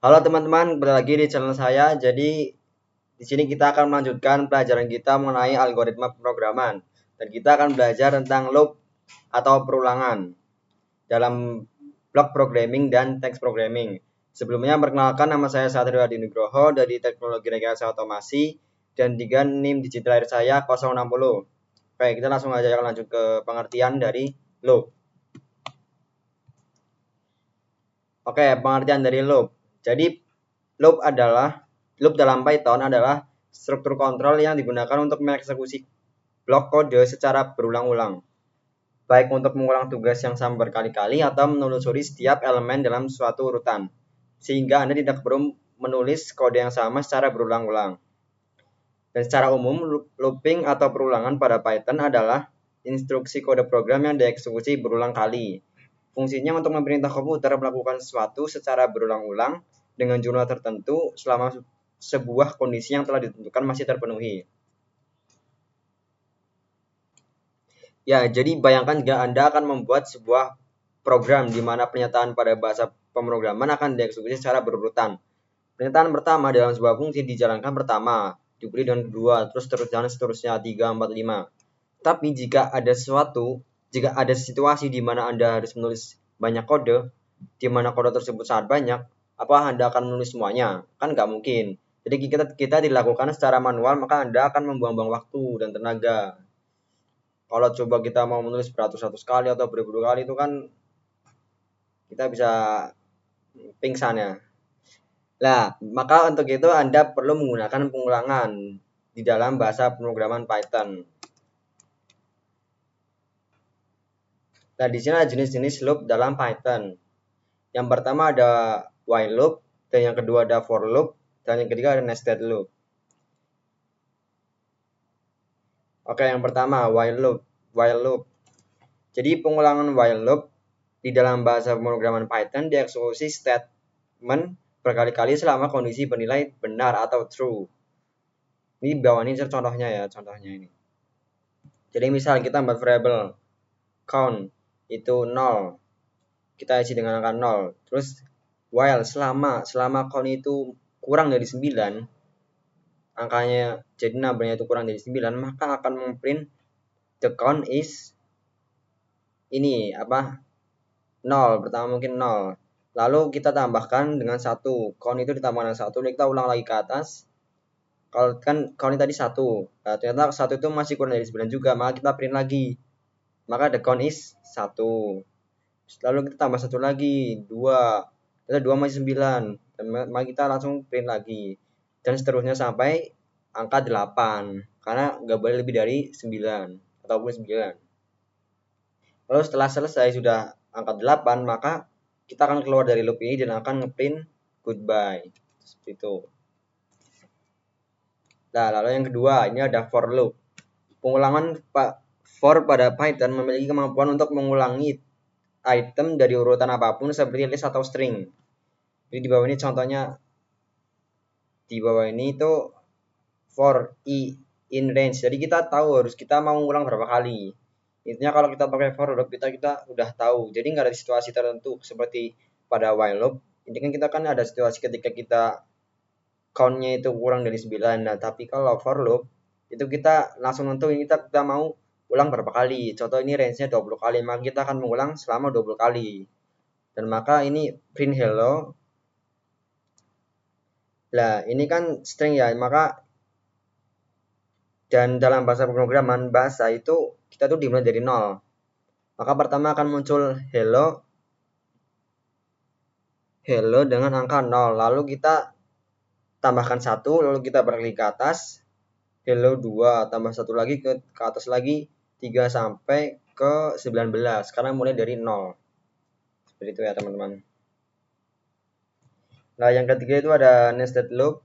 Halo teman-teman, kembali lagi di channel saya. Jadi di sini kita akan melanjutkan pelajaran kita mengenai algoritma pemrograman dan kita akan belajar tentang loop atau perulangan dalam block programming dan text programming. Sebelumnya perkenalkan, nama saya Satrio Adi Nugroho dari Teknologi Rekayasa Otomasi dan juga NIM digital saya 060. Baik, kita langsung aja lanjut ke pengertian dari loop. Oke, pengertian dari loop. Jadi loop dalam Python adalah struktur kontrol yang digunakan untuk mengeksekusi blok kode secara berulang-ulang, baik untuk mengulang tugas yang sama berkali-kali atau menelusuri setiap elemen dalam suatu urutan, sehingga Anda tidak perlu menulis kode yang sama secara berulang-ulang. Dan secara umum, looping atau perulangan pada Python adalah instruksi kode program yang dieksekusi berulang kali. Fungsinya untuk memerintah komputer melakukan sesuatu secara berulang-ulang dengan jumlah tertentu selama sebuah kondisi yang telah ditentukan masih terpenuhi. Ya, jadi bayangkan jika Anda akan membuat sebuah program di mana pernyataan pada bahasa pemrograman akan dieksekusi secara berurutan. Pernyataan pertama dalam sebuah fungsi dijalankan pertama, diberi dengan kedua, terus dan seterusnya 3, 4, 5. Tapi jika ada situasi di mana Anda harus menulis banyak kode, di mana kode tersebut sangat banyak, apa Anda akan menulis semuanya? Kan nggak mungkin. Jadi kita dilakukan secara manual, maka Anda akan membuang-buang waktu dan tenaga. Kalau coba kita mau menulis beratus-ratus kali atau beribu kali, itu kan kita bisa pingsan ya. Nah, maka untuk itu Anda perlu menggunakan pengulangan di dalam bahasa pemrograman Python. Nah, di sini ada jenis-jenis loop dalam Python. Yang pertama ada while loop, dan yang kedua ada for loop, dan yang ketiga ada nested loop. Oke, yang pertama while loop. Jadi pengulangan while loop di dalam bahasa pemrograman Python dieksekusi statement berkali-kali selama kondisi bernilai benar atau true. Ini bawah ini contohnya ya, ini. Jadi misal kita membuat variable count itu 0. Kita isi dengan angka 0. Terus while selama count itu kurang dari 9, angkanya jadi numbernya itu kurang dari 9, maka akan memprint the count is ini 0. Pertama mungkin 0. Lalu kita tambahkan dengan 1. Count itu ditambahkan dengan 1, kita ulang lagi ke atas. Kalau kan count tadi 1. Nah, ternyata 1 itu masih kurang dari 9 juga, maka kita print lagi. Maka the count is 1. Lalu kita tambah 1 lagi, 2. Ternyata 2 masih 9. Dan maka kita langsung print lagi. Dan seterusnya sampai angka 8. Karena nggak boleh lebih dari 9 ataupun 9. Lalu setelah selesai sudah angka 8, maka kita akan keluar dari loop ini dan akan ngeprint goodbye. Seperti itu. Nah, lalu yang kedua, ini ada for loop. Pengulangan for pada Python memiliki kemampuan untuk mengulangi item dari urutan apapun seperti list atau string. Jadi di bawah ini contohnya, di bawah ini itu for i in range. Jadi kita tahu harus kita mau ngulang berapa kali. Intinya kalau kita pakai for loop kita udah tahu. Jadi nggak ada situasi tertentu seperti pada while loop. Ini kan kita ada situasi ketika kita count-nya itu kurang dari 9. Nah, tapi kalau for loop itu kita langsung nentuin kita mau ulang berapa kali. Contoh ini range-nya 20 kali, maka kita akan mengulang selama 20 kali. Dan maka ini print hello. Nah, ini kan string ya, maka dan dalam bahasa pemrograman bahasa itu kita tuh dimulai dari 0. Maka pertama akan muncul hello dengan angka 0. Lalu kita tambahkan 1, lalu kita berklik ke atas. Hello 2, tambah 1 lagi ke atas lagi 3 sampai ke 19. Sekarang mulai dari 0. Seperti itu ya teman-teman. Nah, yang ketiga itu ada nested loop.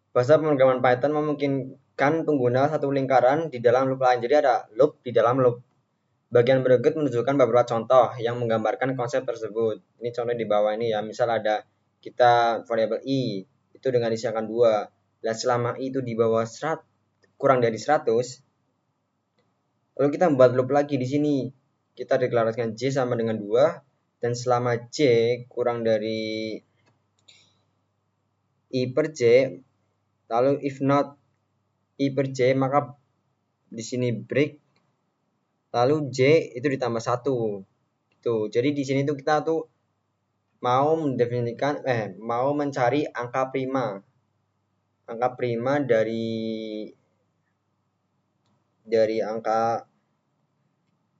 Bahasa pemrograman Python memungkinkan pengguna satu lingkaran di dalam loop lain. Jadi ada loop di dalam loop. Bagian berikut menunjukkan beberapa contoh yang menggambarkan konsep tersebut. Ini contoh di bawah ini ya. Misal ada kita variabel i itu dengan isi angka 2. Dan selama i itu di bawah kurang dari 100, lalu kita membuat loop lagi di sini. Kita deklarasikan j sama dengan 2, dan selama j kurang dari I per J, lalu if not I per J, maka di sini break, lalu J itu ditambah 1. Tuh, jadi di sini tuh kita tuh mau mendefinisikan mau mencari angka prima. Angka prima dari angka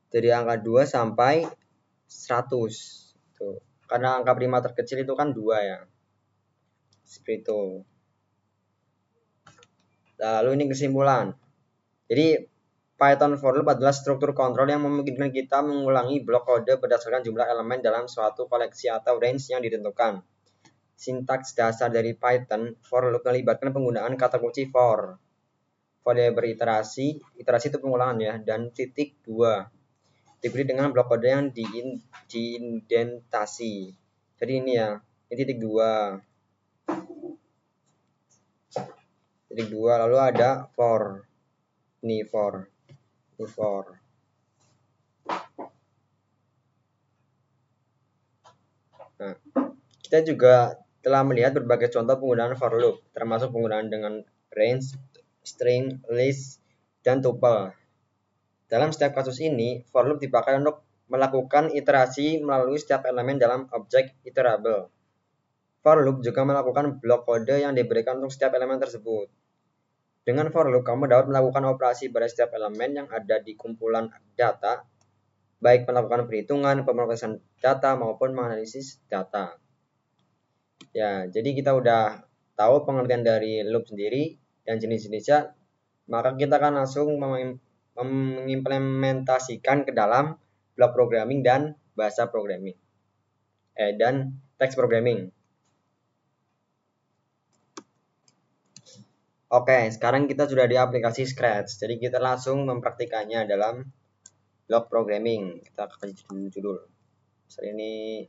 2 sampai 100. Tuh. Karena angka prima terkecil itu kan 2 ya. Seperti itu. Lalu ini kesimpulan. Jadi Python for loop adalah struktur kontrol yang memungkinkan kita mengulangi blok kode berdasarkan jumlah elemen dalam suatu koleksi atau range yang ditentukan. Sintaks dasar dari Python for loop melibatkan penggunaan kata kunci for beriterasi, iterasi itu pengulangan ya, dan titik 2 diberi dengan blok kode yang diindentasi. Jadi ini ya, ini titik 2. Titik 2, lalu ada for. Ini for. Ini for. Nah, kita juga telah melihat berbagai contoh penggunaan for loop, termasuk penggunaan dengan range, string, list, dan tuple. Dalam setiap kasus ini, for loop dipakai untuk melakukan iterasi melalui setiap elemen dalam objek iterable. For loop juga melakukan blok kode yang diberikan untuk setiap elemen tersebut. Dengan for loop, kamu dapat melakukan operasi pada setiap elemen yang ada di kumpulan data, baik melakukan perhitungan, pemrosesan data, maupun menganalisis data. Ya, jadi kita udah tahu pengertian dari loop sendiri dan jenis-jenisnya, maka kita akan langsung mengimplementasikan ke dalam blok programming dan bahasa programming. Dan teks programming. Oke, sekarang kita sudah di aplikasi Scratch. Jadi kita langsung mempraktikannya dalam blok programming. Kita kasih judul. Misalnya ini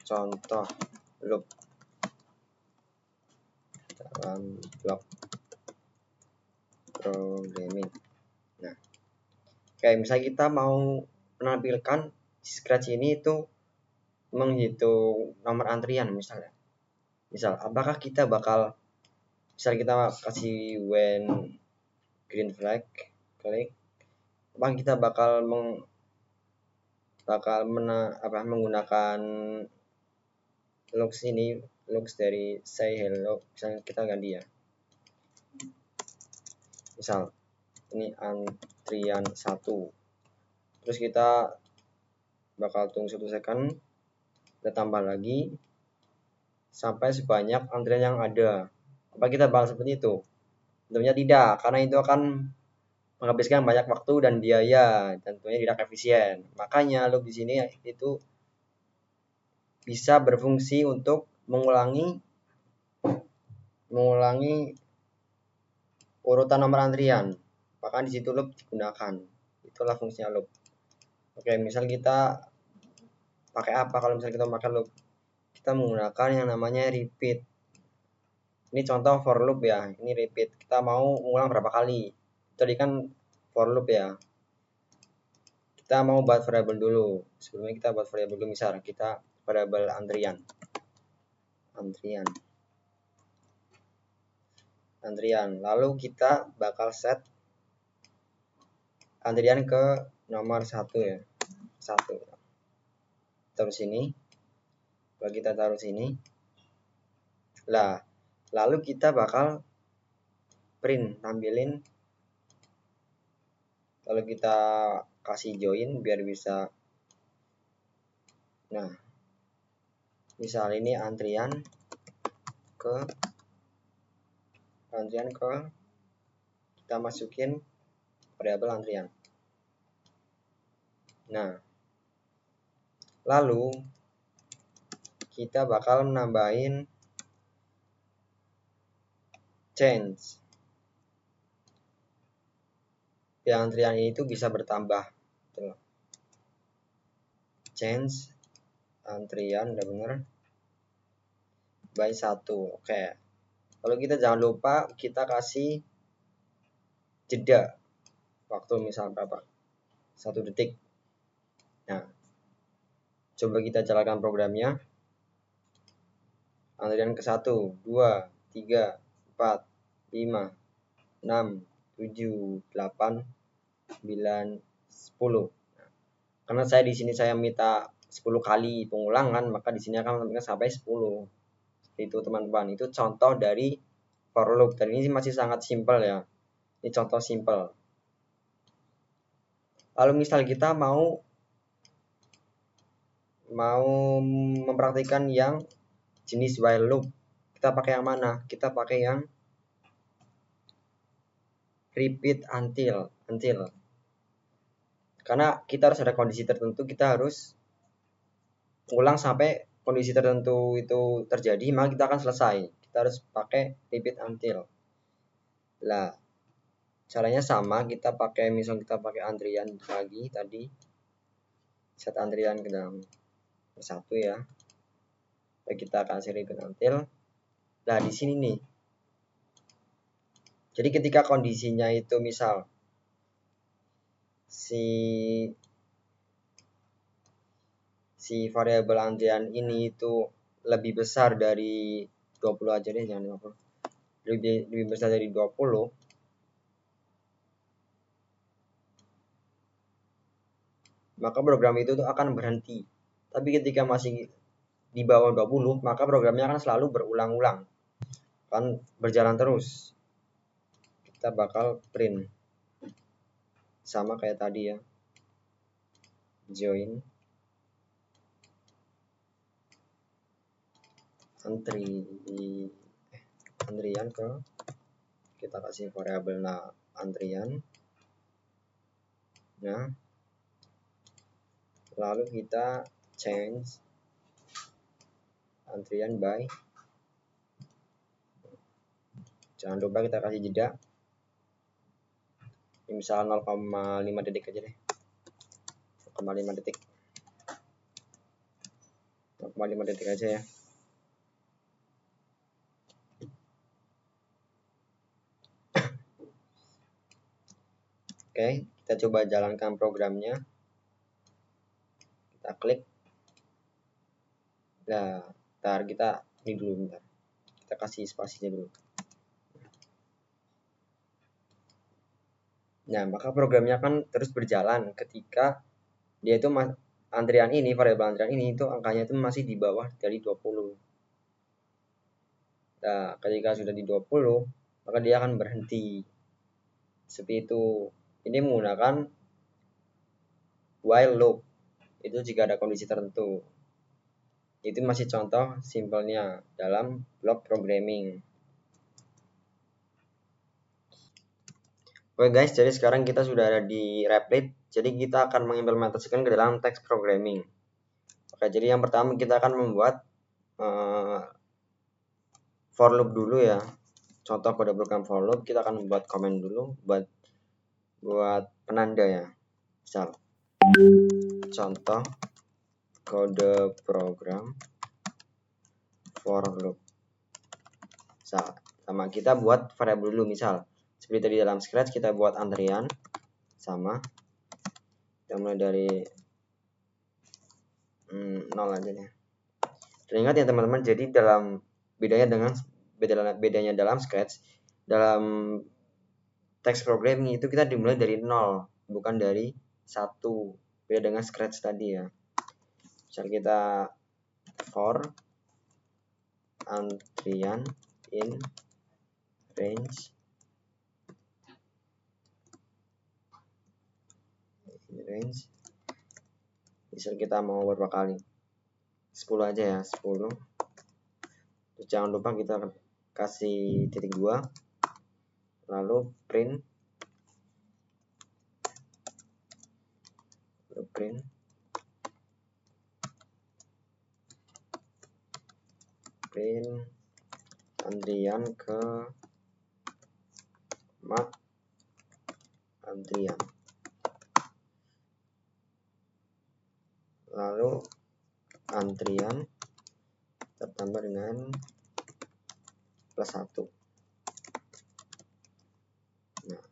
contoh loop dalam blok programming. Nah, kayak misalnya kita mau menampilkan Scratch ini itu menghitung nomor antrian misalnya. Misal, apakah kita bakal kita kasih when green flag, klik, apakah kita bakal menggunakan logs ini, logs dari say hello, misalnya kita ganti ya. Misal ini antrian 1. Terus kita bakal tunggu 1 second, kita tambah lagi sampai sebanyak antrian yang ada. Apa kita bakal seperti itu? Tentunya tidak, karena itu akan menghabiskan banyak waktu dan biaya, tentunya tidak efisien. Makanya loop di sini itu bisa berfungsi untuk mengulangi urutan nomor antrian. Maka di situ loop digunakan. Itulah fungsinya loop. Oke, misal kita pakai apa kalau misalnya kita pakai loop? Kita menggunakan yang namanya repeat. Ini contoh for loop ya. Ini repeat. Kita mau mengulang berapa kali? Tadi kan for loop ya. Kita mau buat variabel dulu. Sebelumnya kita buat variabel dulu, misal kita variabel antrian. Lalu kita bakal set antrian ke nomor 1 ya. 1. Taruh sini. Kalau kita taruh sini. Lah, lalu kita bakal print, tampilin. Kalau kita kasih join biar bisa. Nah, misal ini antrian ke kita masukin variabel antrian. Nah, lalu kita bakal nambahin change. Ya, antrian ini tuh bisa bertambah. Tuh. Change antrian, udah bener, by 1. Oke. Lalu kita jangan lupa kita kasih jeda waktu, misal berapa? 1 detik. Nah, coba kita jalankan programnya. antrian ke 1, 2, 3, 4, 5, 6, 7, 8, 9, 10. Karena saya di sini saya minta 10 kali pengulangan, maka di sini akan menentukan sampai 10. Itu teman-teman, itu contoh dari for loop. Dan ini masih sangat simpel ya. Ini contoh simpel. Lalu misal kita mau mempraktikkan yang jenis while loop, kita pakai yang mana? Kita pakai yang repeat until. Karena kita harus ada kondisi tertentu, kita harus ulang sampai kondisi tertentu itu terjadi, maka kita akan selesai. Kita harus pakai repeat until. Lah, caranya sama, kita pakai antrian lagi tadi. Set antrian ke dalam satu ya. Lalu kita kasih repeat until. Nah, di sini nih. Jadi ketika kondisinya itu misal si variabel antrian ini itu lebih besar dari 20 aja deh, jangan 50. Lebih besar dari 20, maka program itu tuh akan berhenti. Tapi ketika masih di bawah 20, maka programnya akan selalu berulang-ulang, kan berjalan terus. Kita bakal print sama kayak tadi ya, join antrian ke, kita kasih variabel antrian. Nah, lalu kita change antrian by, jangan lupa kita kasih jeda, misal 0,5 detik aja deh, 0,5 detik, 0,5 detik aja ya. Oke, kita coba jalankan programnya. Kita klik. Nah, ntar kita ini dulu bentar. Kita kasih spasinya dulu. Nah, maka programnya akan terus berjalan ketika dia itu antrian ini, variabel antrian ini itu angkanya itu masih di bawah dari 20. Nah, ketika sudah di 20, maka dia akan berhenti. Seperti itu. Ini menggunakan while loop. Itu jika ada kondisi tertentu. Itu masih contoh simpelnya dalam block programming. Oke guys, jadi sekarang kita sudah ada di Replit. Jadi kita akan mengimplementasikan ke dalam text programming. Oke, jadi yang pertama kita akan membuat for loop dulu ya. Contoh kode program for loop, kita akan membuat comment dulu buat penanda ya. Misal contoh kode program for loop. Sama kita buat variabel dulu, misal seperti tadi dalam Scratch kita buat antrian sama, kita mulai dari 0 aja deh. Dan ingat ya teman-teman, jadi dalam bedanya dalam Scratch, dalam text programming itu kita dimulai dari 0, bukan dari 1. Beda dengan Scratch tadi ya. Misal kita for antrian in range misal kita mau berapa kali, 10 aja ya, 10. Terus jangan lupa kita kasih titik 2, lalu print antrian ke mat antrian, lalu antrian tertambah dengan plus 1. Nah,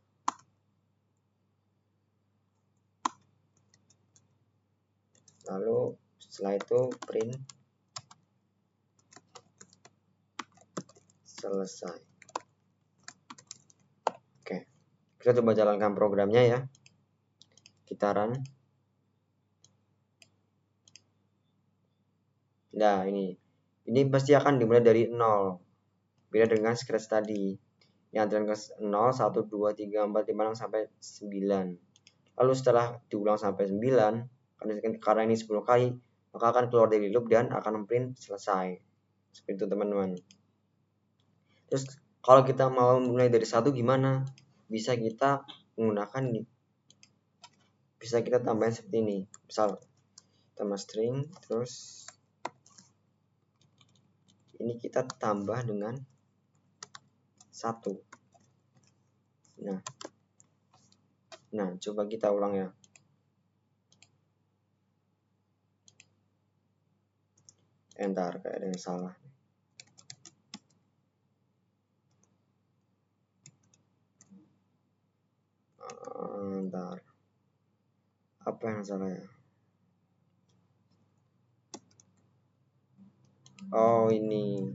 lalu setelah itu print selesai. Oke, kita coba jalankan programnya ya. Kita run. Nah, ini pasti akan dimulai dari 0. Beda dengan scratch tadi. Yang antrian ke 0, 1, 2, 3, 4, 5, 6 sampai 9. Lalu setelah diulang sampai 9, karena ini 10 kali, maka akan keluar dari loop dan akan print selesai. Seperti itu teman-teman. Terus kalau kita mau mulai dari 1 gimana? Bisa kita menggunakan ini. Bisa kita tambahin seperti ini. Misal tambah string, terus ini kita tambah dengan 1. Nah, coba kita ulang ya. Entar, kayak ada yang salah. Entar. Apa yang salah ya? Oh, ini.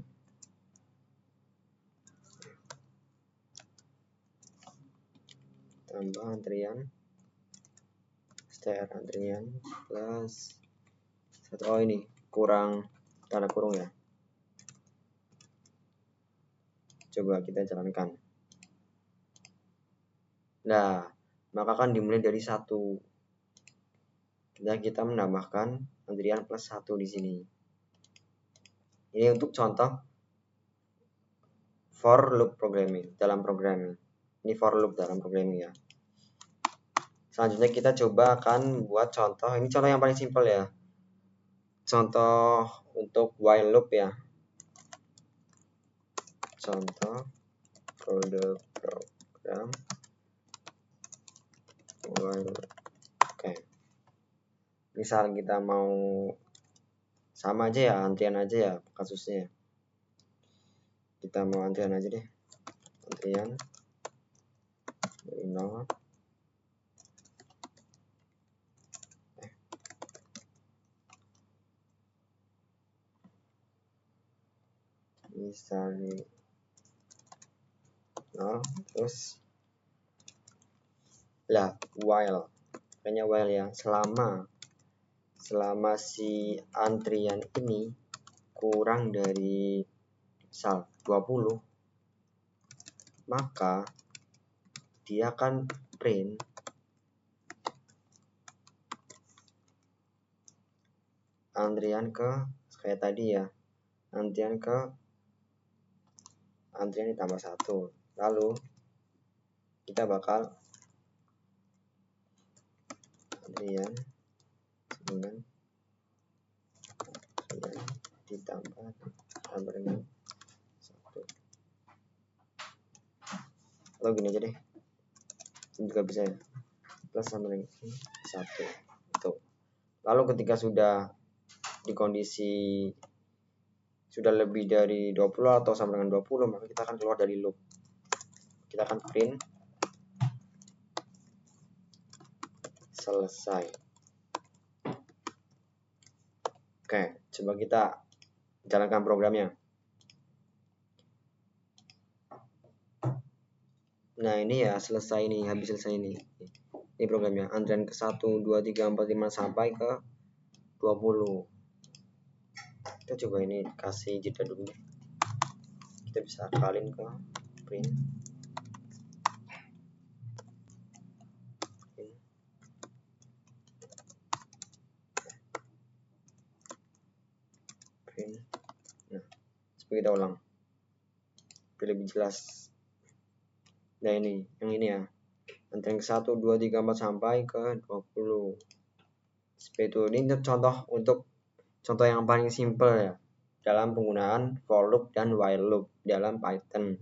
Tambah antrian. Str antrian plus 1. Oh, ini kurang tanda kurung ya. Coba kita jalankan. Nah, maka akan dimulai dari 1. Kita menambahkan antrian plus 1 di sini. Ini untuk contoh for loop programming dalam programming. Ini for loop dalam programming ya. Selanjutnya kita coba akan buat contoh. Ini contoh yang paling simpel ya. Contoh untuk while loop ya. Contoh kode program while. Oke. Misal kita mau sama aja ya, antrian aja ya kasusnya. Kita mau antrian aja deh. Antrian dari 0. Misalnya 0 terus lah while, kayaknya while ya, selama si antrian ini kurang dari misal 20, maka dia akan print antrian ke kayak tadi ya, antrian ditambah 1. Lalu kita bakal antrian dengan ditambah dengan 1. Lalu gini aja deh, ini juga bisa ya, plus sama dengan 1 itu. Lalu ketika sudah di kondisi sudah lebih dari 20 atau sama dengan 20, maka kita akan keluar dari loop. Kita akan print selesai. Oke, coba kita jalankan programnya. Nah, ini ya selesai ini, habis selesai ini. Ini programnya, antrian ke 1, 2, 3, 4, 5 sampai ke 20. Kita coba ini kasih jeda dulu deh. Kita bisa akalin ke print. Nah, coba kita ulang biar lebih jelas. Nah, ini yang ini ya, antrian ke 1, 2, 3, 4 sampai ke 20. Seperti itu. Ini untuk contoh yang paling simple ya dalam penggunaan for loop dan while loop dalam Python.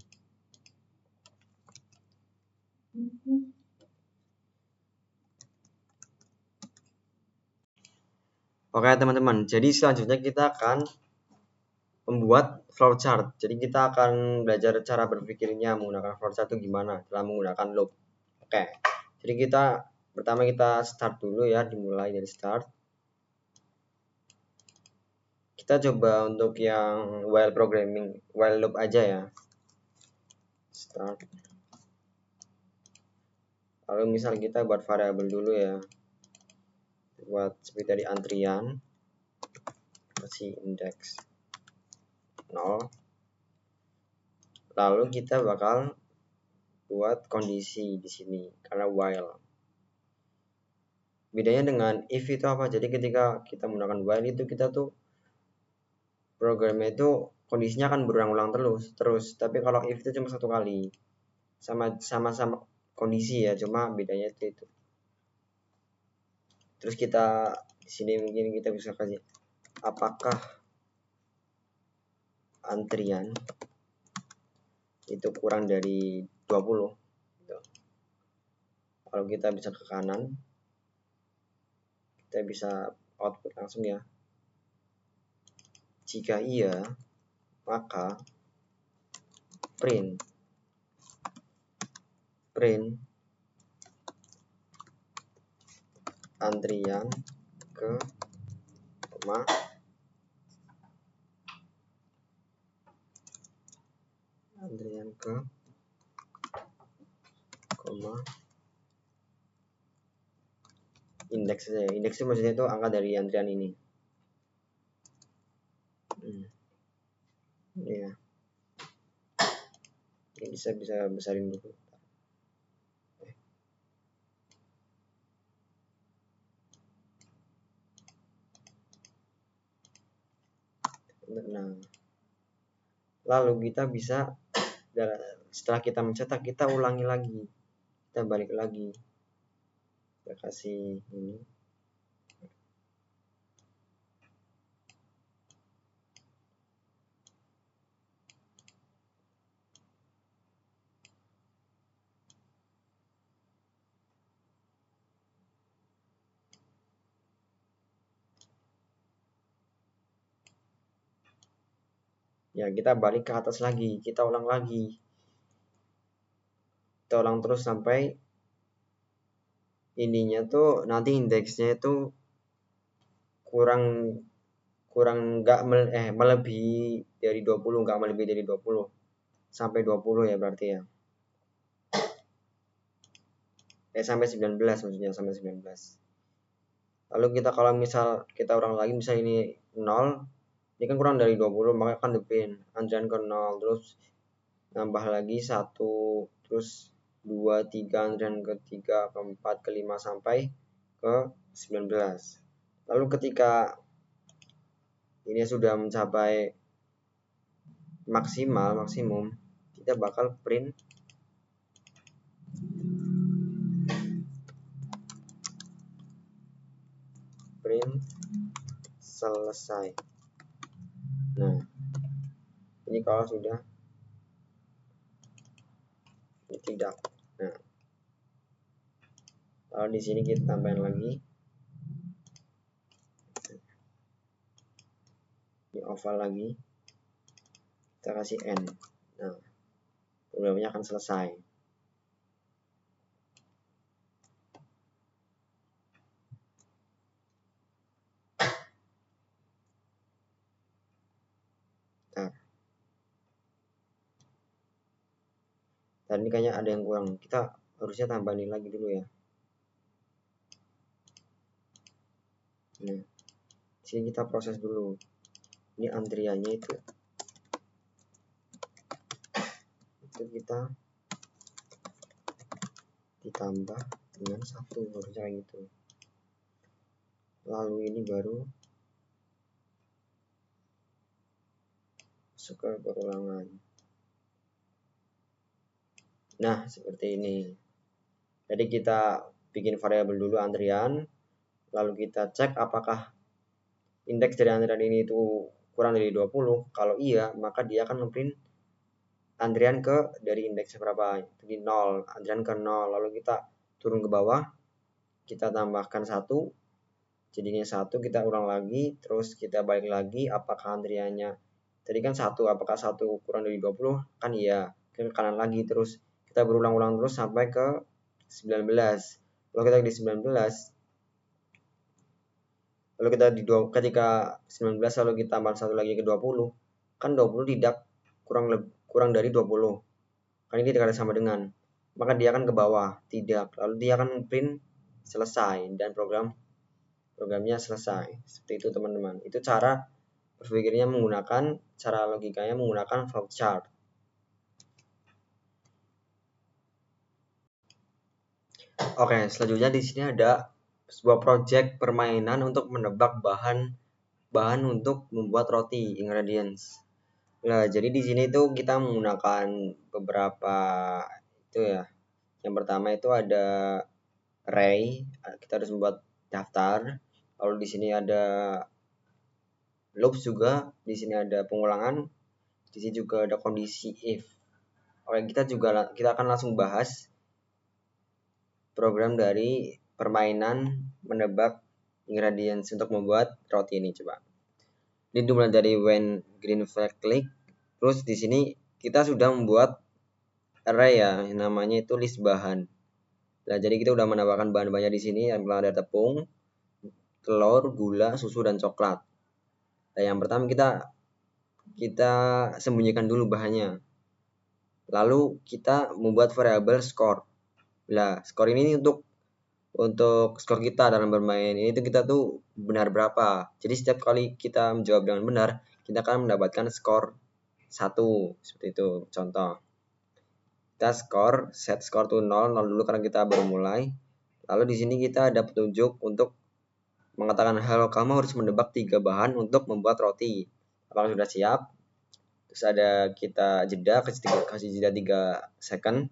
Oke teman-teman, jadi selanjutnya kita akan membuat flowchart. Jadi kita akan belajar cara berpikirnya menggunakan flowchart itu gimana dalam menggunakan loop. Oke, jadi pertama kita start dulu ya, dimulai dari start. Kita coba untuk yang while loop aja ya. start. Lalu misal kita buat variabel dulu ya, buat seperti tadi antrian, kasih indeks 0. Lalu kita bakal buat kondisi di sini karena while. Bedanya dengan if itu apa? Jadi ketika kita menggunakan while itu kita tuh programnya itu kondisinya akan berulang-ulang terus. Tapi kalau if itu cuma satu kali. Sama-sama kondisi ya, cuma bedanya itu. Terus kita di sini mungkin kita bisa kasih apakah antrian itu kurang dari 20. Kalau kita bisa ke kanan, kita bisa output langsung ya. Jika iya, maka print antrian ke koma indeks saja. Indeks itu maksudnya itu angka dari antrian ini. Ya. Ini bisa besarin dulu. Nah, lalu kita bisa setelah kita mencetak kita ulangi lagi, kita balik lagi, kita kasih ini. Ya, kita balik ke atas lagi, kita ulang lagi. Kita ulang terus sampai ininya tuh nanti indeksnya itu kurang melebihi dari 20, enggak melebihi dari 20. Sampai 20 ya berarti ya. Sampai 19 maksudnya, sampai 19. Lalu kita kalau misal kita ulang lagi, misal ini 0, ini kan kurang dari 20, maka kan depan antrian ke 0, terus nambah lagi 1, terus 2, 3, antrian ke 3, ke 4, ke 5 sampai ke 19. Lalu ketika ini sudah mencapai maksimum, kita bakal print selesai. Nah, ini kalau sudah ini tidak. Nah, kalau di sini kita tambahin lagi, ini oval lagi, kita kasih n. Nah, programnya akan selesai. Dan ini kayaknya ada yang kurang, kita harusnya tambahin lagi dulu ya. Nah, sini kita proses dulu. Ini antriannya itu kita ditambah dengan 1, harusnya gitu. Lalu ini baru masuk ke perulangan. Nah, seperti ini. Jadi kita bikin variabel dulu antrian, lalu kita cek apakah indeks dari antrian ini itu kurang dari 20. Kalau iya, maka dia akan ngeprint antrian ke dari indeks berapa, di 0, antrian ke 0. Lalu kita turun ke bawah, kita tambahkan 1, jadinya 1, kita ulang lagi, terus kita balik lagi, apakah antriannya tadi kan 1, apakah 1 kurang dari 20, kan iya, ke kanan lagi, terus kita berulang-ulang terus sampai ke 19. Kalau kita di 19, lalu kita ketika 19 lalu kita tambah 1 lagi ke 20, kan 20 tidak kurang dari 20. Kan ini tidak sama dengan, maka dia akan ke bawah, tidak. Lalu dia akan print selesai dan programnya selesai. Seperti itu teman-teman. Itu cara berpikirnya menggunakan, cara logikanya menggunakan flowchart. Oke, selanjutnya di sini ada sebuah project permainan untuk menebak bahan untuk membuat roti, ingredients. Nah, jadi di sini tuh kita menggunakan beberapa itu ya. Yang pertama itu ada array, kita harus membuat daftar. Lalu di sini ada loops juga, di sini ada pengulangan, di sini juga ada kondisi if. Oke, kita akan langsung bahas program dari permainan menebak ingredients untuk membuat roti ini. Coba. Ini dimulai dari when green flag click. Terus di sini kita sudah membuat array ya, namanya itu list bahan. Nah, jadi kita udah menambahkan bahan-bahannya di sini. Yang pertama ada tepung, telur, gula, susu, dan coklat. Nah, yang pertama kita sembunyikan dulu bahannya. Lalu kita membuat variabel score. Nah, skor ini untuk skor kita dalam bermain ini tuh kita tuh benar berapa. Jadi setiap kali kita menjawab dengan benar, kita akan mendapatkan skor 1. Seperti itu contoh. Kita set skor to 0 dulu karena kita baru mulai. Lalu di sini kita ada petunjuk untuk mengatakan halo, kamu harus menebak 3 bahan untuk membuat roti. Apakah sudah siap? Terus ada kita kasih jeda 3 second.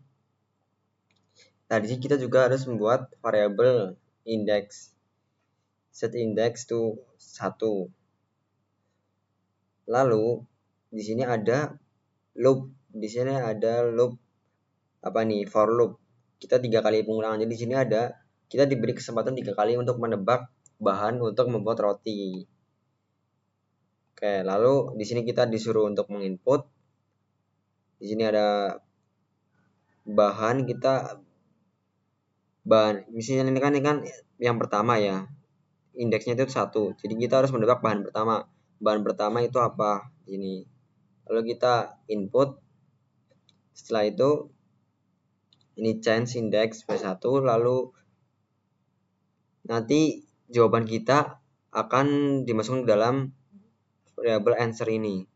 Nah, di sini kita juga harus membuat variabel index. Set index to 1. Lalu di sini ada loop. Di sini ada loop for loop. Kita 3 kali pengulangan. Jadi di sini kita diberi kesempatan 3 kali untuk menebak bahan untuk membuat roti. Oke, lalu di sini kita disuruh untuk menginput. Di sini ada bahan misalnya ini kan yang pertama ya, indeksnya itu 1, jadi kita harus menebak bahan pertama itu apa ini. Lalu kita input, setelah itu ini change index by 1, lalu nanti jawaban kita akan dimasukkan ke dalam variabel answer ini,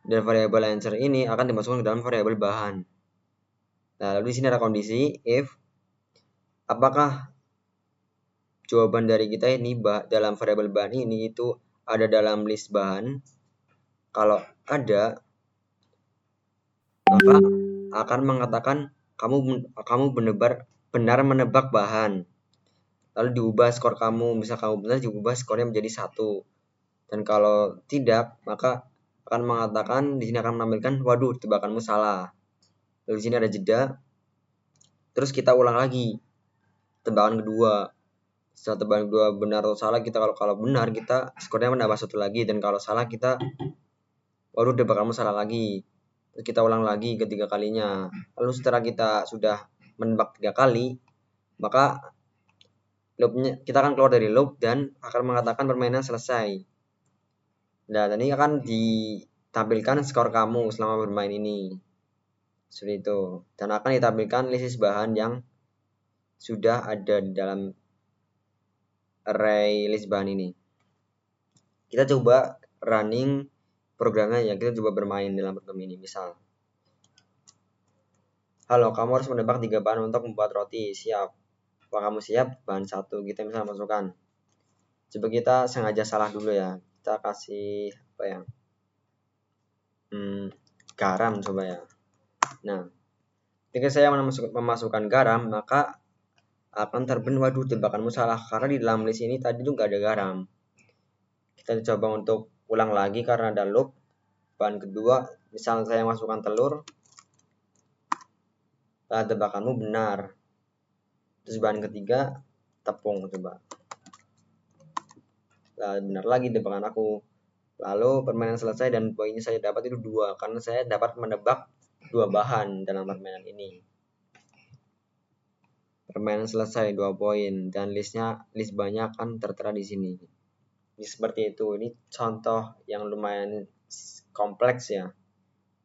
dan variabel answer ini akan dimasukkan ke dalam variabel bahan. Nah, lalu di sini ada kondisi if apakah jawaban dari kita ini dalam variabel bahan ini itu ada dalam list bahan. Kalau ada, maka akan mengatakan kamu benar menebak bahan. Lalu diubah skor kamu, misal kamu benar diubah skornya menjadi 1. Dan kalau tidak, maka akan mengatakan di sini akan menampilkan waduh, tebakanmu salah. Lalu di sini ada jeda. Terus kita ulang lagi tebakan kedua. Setelah tebakan kedua benar atau salah, kita kalau benar kita skornya menambah 1 lagi, dan kalau salah kita waduh, tebakanmu salah lagi. Terus kita ulang lagi ketiga kalinya. Lalu setelah kita sudah menebak 3 kali, maka kita akan keluar dari loop dan akan mengatakan permainan selesai. Nah, ini akan ditampilkan skor kamu selama bermain ini. Seperti itu. Dan akan ditampilkan list bahan yang sudah ada di dalam array list bahan ini. Kita coba running programnya ya, kita coba bermain dalam program ini. Misal, halo, kamu harus menebak 3 bahan untuk membuat roti. Siap. Apakah kamu siap? Bahan 1 kita bisa masukkan. Coba kita sengaja salah dulu ya. Kita kasih apa ya? Garam coba ya. Nah, ketika saya memasukkan garam, maka akan terben waduh, tebakanmu salah karena di dalam list ini tadi tuh nggak ada garam. Kita coba untuk ulang lagi karena ada loop. Bahan kedua, misal saya masukkan telur, tebakanmu benar. Terus bahan ketiga tepung, coba. Nah, benar lagi tebakan aku. Lalu permainan selesai dan poinnya saya dapat itu 2 karena saya dapat menebak 2 bahan dalam permainan ini. Permainan selesai 2 poin dan list banyak kan tertera di sini. Ini seperti itu. Ini contoh yang lumayan kompleks ya.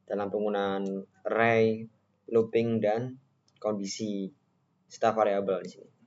dalam penggunaan array, looping, dan kondisi serta variabel di sini.